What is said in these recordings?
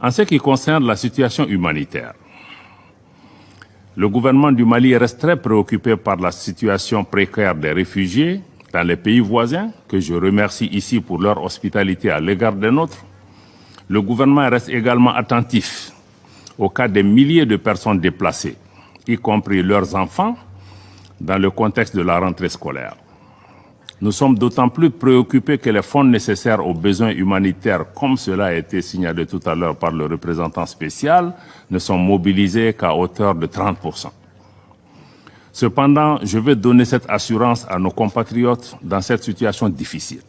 En ce qui concerne la situation humanitaire, le gouvernement du Mali reste très préoccupé par la situation précaire des réfugiés dans les pays voisins, que je remercie ici pour leur hospitalité à l'égard des nôtres. Le gouvernement reste également attentif au cas des milliers de personnes déplacées, y compris leurs enfants, dans le contexte de la rentrée scolaire. Nous sommes d'autant plus préoccupés que les fonds nécessaires aux besoins humanitaires, comme cela a été signalé tout à l'heure par le représentant spécial, ne sont mobilisés qu'à hauteur de 30%. Cependant, je veux donner cette assurance à nos compatriotes dans cette situation difficile.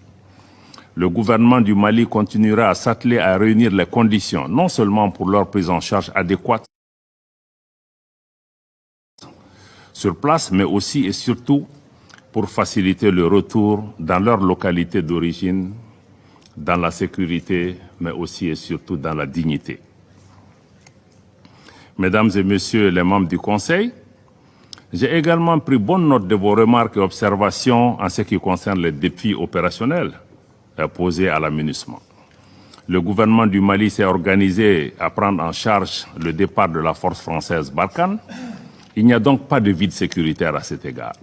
Le gouvernement du Mali continuera à s'atteler à réunir les conditions, non seulement pour leur prise en charge adéquate sur place, mais aussi et surtout pour faciliter le retour dans leur localité d'origine, dans la sécurité, mais aussi et surtout dans la dignité. Mesdames et Messieurs les membres du Conseil, j'ai également pris bonne note de vos remarques et observations en ce qui concerne les défis opérationnels posés à la MINUSMA. Le gouvernement du Mali s'est organisé à prendre en charge le départ de la force française Barkhane. Il n'y a donc pas de vide sécuritaire à cet égard.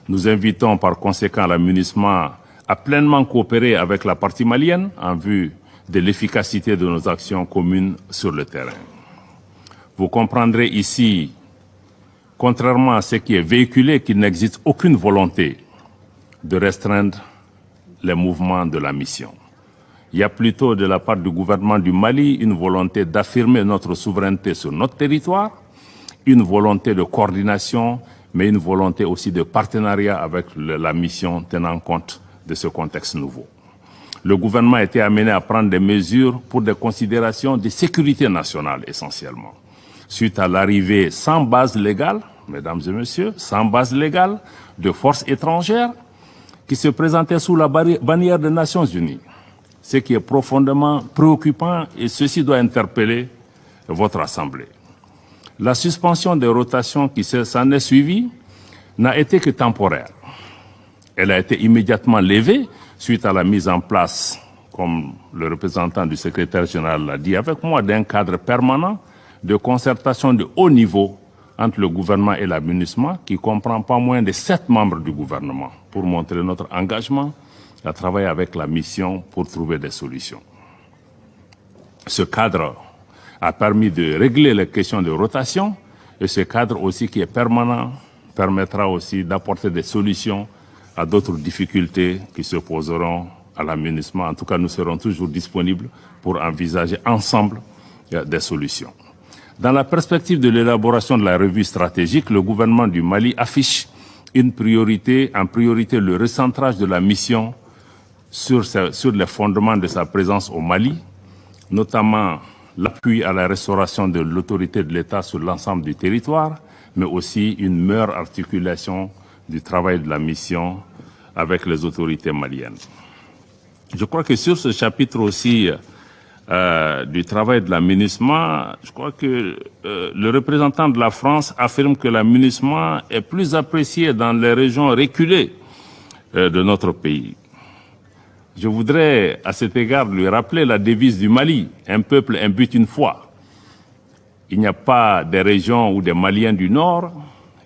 Nous invitons par conséquent la MINUSMA à pleinement coopérer avec la partie malienne en vue de l'efficacité de nos actions communes sur le terrain. Vous comprendrez ici, contrairement à ce qui est véhiculé, qu'il n'existe aucune volonté de restreindre les mouvements de la mission. Il y a plutôt de la part du gouvernement du Mali une volonté d'affirmer notre souveraineté sur notre territoire, une volonté de coordination, mais une volonté aussi de partenariat avec la mission tenant compte de ce contexte nouveau. Le gouvernement a été amené à prendre des mesures pour des considérations de sécurité nationale essentiellement. Suite à l'arrivée sans base légale, mesdames et messieurs, sans base légale de forces étrangères qui se présentaient sous la bannière des Nations Unies. Ce qui est profondément préoccupant et ceci doit interpeller votre Assemblée. La suspension des rotations qui s'en est suivie n'a été que temporaire. Elle a été immédiatement levée suite à la mise en place, comme le représentant du secrétaire général l'a dit avec moi, d'un cadre permanent de concertation de haut niveau entre le gouvernement et la MINUSMA, qui comprend pas moins de 7 membres du gouvernement, pour montrer notre engagement à travailler avec la mission pour trouver des solutions. Ce cadre a permis de régler les questions de rotation et ce cadre aussi qui est permanent permettra aussi d'apporter des solutions à d'autres difficultés qui se poseront à la MINUSMA. En tout cas, nous serons toujours disponibles pour envisager ensemble des solutions. Dans la perspective de l'élaboration de la revue stratégique, le gouvernement du Mali affiche en priorité le recentrage de la mission sur les fondements de sa présence au Mali, notamment l'appui à la restauration de l'autorité de l'État sur l'ensemble du territoire, mais aussi une meilleure articulation du travail de la mission avec les autorités maliennes. Je crois que sur ce chapitre aussi du travail de la MINUSMA, je crois que le représentant de la France affirme que la MINUSMA est plus appréciée dans les régions reculées de notre pays. Je voudrais, à cet égard, lui rappeler la devise du Mali, un peuple, un but, une foi. Il n'y a pas des régions où des Maliens du Nord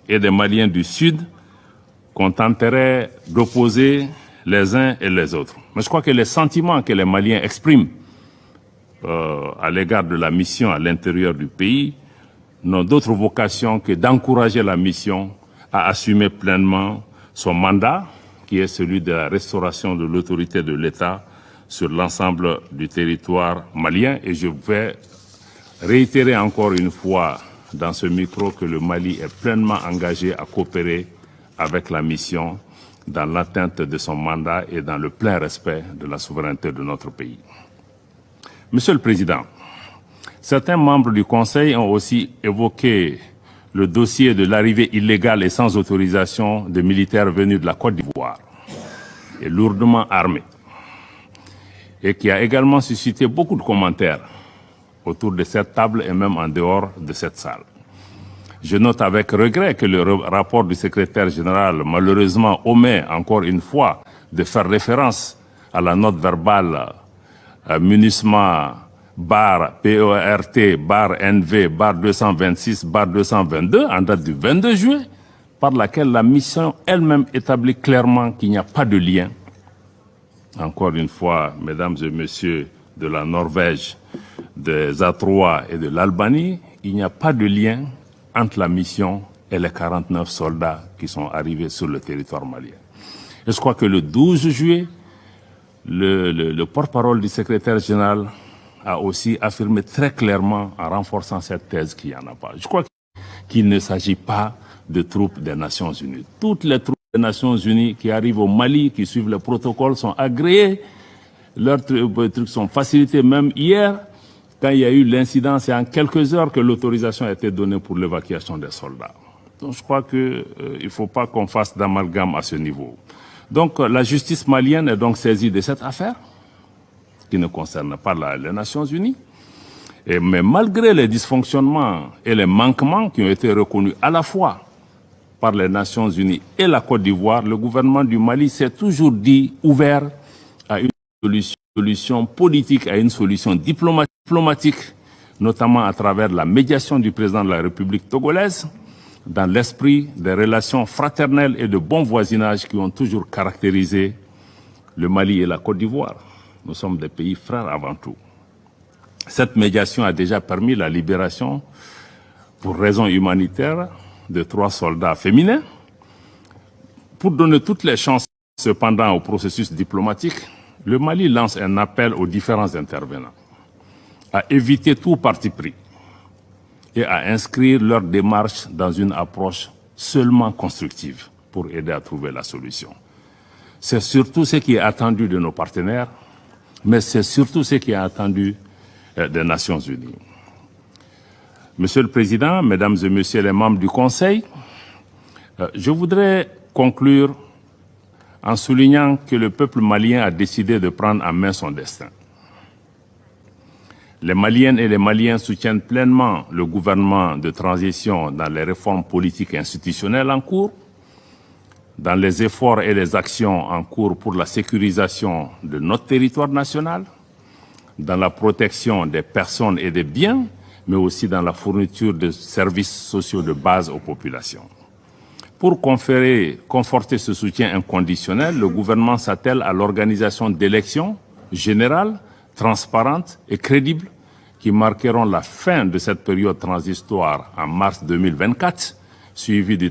et des Maliens du Sud qu'on tenterait d'opposer les uns et les autres. Mais je crois que les sentiments que les Maliens expriment à l'égard de la mission à l'intérieur du pays n'ont d'autre vocation que d'encourager la mission à assumer pleinement son mandat, qui est celui de la restauration de l'autorité de l'État sur l'ensemble du territoire malien. Et je vais réitérer encore une fois dans ce micro que le Mali est pleinement engagé à coopérer avec la mission dans l'atteinte de son mandat et dans le plein respect de la souveraineté de notre pays. Monsieur le Président, certains membres du Conseil ont aussi évoqué le dossier de l'arrivée illégale et sans autorisation de militaires venus de la Côte d'Ivoire et lourdement armés, et qui a également suscité beaucoup de commentaires autour de cette table et même en dehors de cette salle. Je note avec regret que le rapport du secrétaire général, malheureusement, omet encore une fois de faire référence à la note verbale MINUSMA PERT/NV/226/222 en date du 22 juillet, par laquelle la mission elle-même établit clairement qu'il n'y a pas de lien. Encore une fois, mesdames et messieurs de la Norvège, des A3 et de l'Albanie, il n'y a pas de lien entre la mission et les 49 soldats qui sont arrivés sur le territoire malien. Et je crois que le 12 juillet, le porte-parole du secrétaire général a aussi affirmé très clairement, en renforçant cette thèse, qu'il n'y en a pas. Je crois qu'il ne s'agit pas de troupes des Nations Unies. Toutes les troupes des Nations Unies qui arrivent au Mali, qui suivent le protocole, sont agréées. Leurs trucs sont facilités. Même hier, quand il y a eu l'incident, c'est en quelques heures que l'autorisation a été donnée pour l'évacuation des soldats. Donc je crois qu'il ne faut pas qu'on fasse d'amalgame à ce niveau. Donc la justice malienne est donc saisie de cette affaire, qui ne concerne pas les Nations Unies. Mais malgré les dysfonctionnements et les manquements qui ont été reconnus à la fois par les Nations Unies et la Côte d'Ivoire, le gouvernement du Mali s'est toujours dit ouvert à une solution politique, à une solution diplomatique, notamment à travers la médiation du président de la République togolaise, dans l'esprit des relations fraternelles et de bon voisinage qui ont toujours caractérisé le Mali et la Côte d'Ivoire. Nous sommes des pays frères avant tout. Cette médiation a déjà permis la libération, pour raisons humanitaires, de 3 soldats féminins. Pour donner toutes les chances, cependant, au processus diplomatique, le Mali lance un appel aux différents intervenants à éviter tout parti pris et à inscrire leur démarche dans une approche seulement constructive pour aider à trouver la solution. C'est surtout ce qui est attendu de nos partenaires, mais c'est surtout ce qui est attendu des Nations Unies. Monsieur le Président, Mesdames et Messieurs les membres du Conseil, je voudrais conclure en soulignant que le peuple malien a décidé de prendre en main son destin. Les Maliennes et les Maliens soutiennent pleinement le gouvernement de transition dans les réformes politiques et institutionnelles en cours, dans les efforts et les actions en cours pour la sécurisation de notre territoire national, dans la protection des personnes et des biens, mais aussi dans la fourniture de services sociaux de base aux populations. Pour conforter ce soutien inconditionnel, le gouvernement s'attelle à l'organisation d'élections générales, transparentes et crédibles qui marqueront la fin de cette période transitoire en mars 2024, suivie du